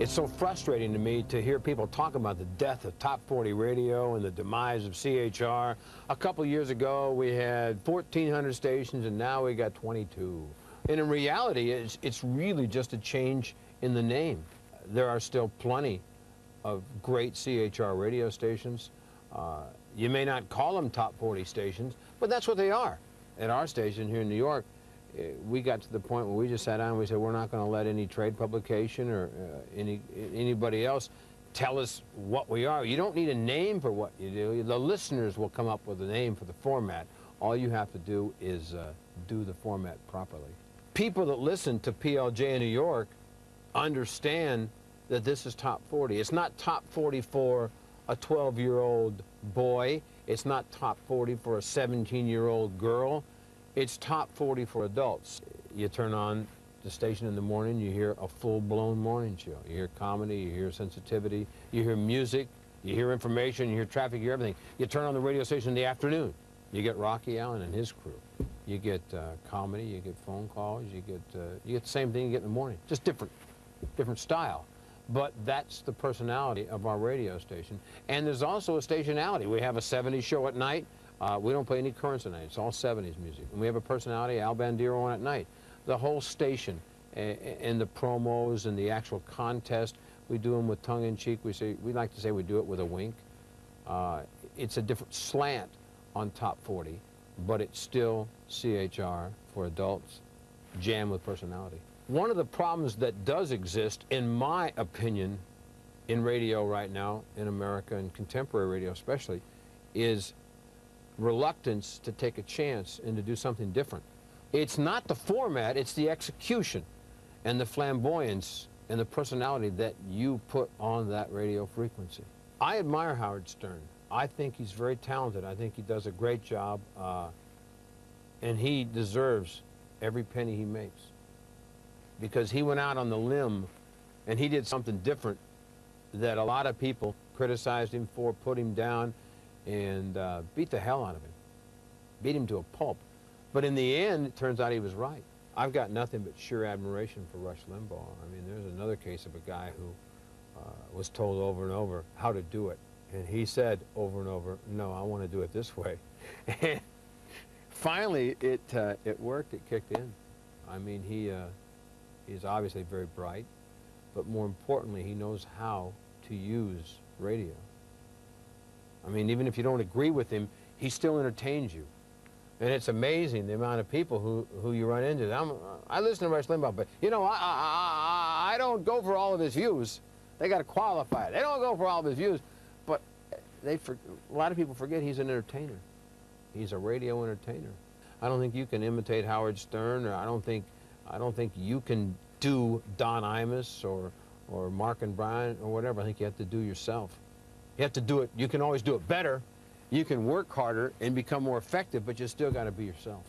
It's so frustrating to me to hear people talk about the death of Top 40 radio and the demise of CHR. A couple years ago, we had 1,400 stations, and now we got 22. And in reality, it's really just a change in the name. There are still plenty of great CHR radio stations. You may not call them Top 40 stations, but that's what they are. At our station here in New York, we got to the point where we just sat down and we said, we're not going to let any trade publication or anybody else tell us what we are. You don't need a name for what you do. The listeners will come up with a name for the format. All you have to do is do the format properly. People that listen to PLJ in New York understand that this is Top 40. It's not Top 40 for a 12-year-old boy. It's not Top 40 for a 17-year-old girl. It's Top 40 for adults. You turn on the station in the morning, you hear a full-blown morning show. You hear comedy, you hear sensitivity, you hear music, you hear information, you hear traffic, you hear everything. You turn on the radio station in the afternoon, you get Rocky Allen and his crew. You get comedy, you get phone calls, you get the same thing you get in the morning, just different style. But that's the personality of our radio station. And there's also a stationality. We have a 70s show at night. We don't play any currents at night. It's all 70s music. And we have a personality, Al Bandero, on at night. The whole station and the promos and the actual contest, we do them with tongue-in-cheek. We like to say we do it with a wink. It's a different slant on Top 40, but it's still CHR for adults, jammed with personality. One of the problems that does exist, in my opinion, in radio right now, in America, and contemporary radio especially, is reluctance to take a chance and to do something different. It's not the format, it's the execution and the flamboyance and the personality that you put on that radio frequency. I admire Howard Stern. I think he's very talented. I think he does a great job, and he deserves every penny he makes, because he went out on the limb and he did something different that a lot of people criticized him for, put him down, and beat the hell out of him, beat him to a pulp. But in the end, it turns out he was right. I've got nothing but sheer admiration for Rush Limbaugh. I mean, there's another case of a guy who was told over and over how to do it. And he said over and over, no, I want to do it this way. And finally, it worked, it kicked in. I mean, he's obviously very bright, but more importantly, he knows how to use radio. I mean, even if you don't agree with him, he still entertains you. And it's amazing the amount of people who you run into. I listen to Rush Limbaugh, but, you know, I don't go for all of his views. They got to qualify it. They don't go for all of his views. But a lot of people forget he's an entertainer. He's a radio entertainer. I don't think you can imitate Howard Stern, or I don't think you can do Don Imus or Mark and Brian or whatever. I think you have to do yourself. You have to do it. You can always do it better. You can work harder and become more effective, but you still got to be yourself.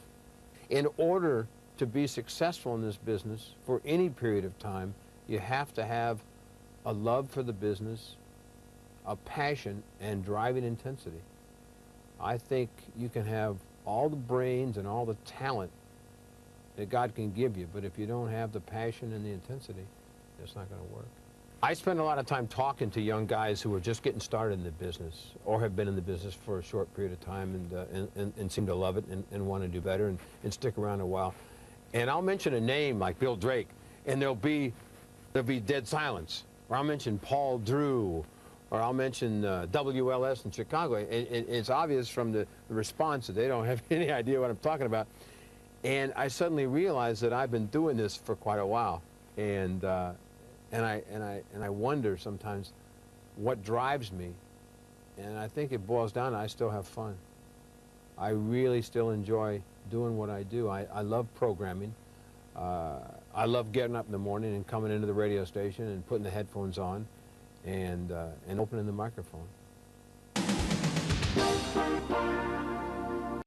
In order to be successful in this business for any period of time, you have to have a love for the business, a passion, and driving intensity. I think you can have all the brains and all the talent that God can give you, but if you don't have the passion and the intensity, it's not going to work. I spend a lot of time talking to young guys who are just getting started in the business or have been in the business for a short period of time and seem to love it and want to do better and stick around a while. And I'll mention a name like Bill Drake, and there'll be dead silence. Or I'll mention Paul Drew, or I'll mention WLS in Chicago. It's obvious from the response that they don't have any idea what I'm talking about. And I suddenly realized that I've been doing this for quite a while, and I wonder sometimes what drives me, and I think it boils down to I still have fun. I really still enjoy doing what I do. I love programming. I love getting up in the morning and coming into the radio station and putting the headphones on and opening the microphone.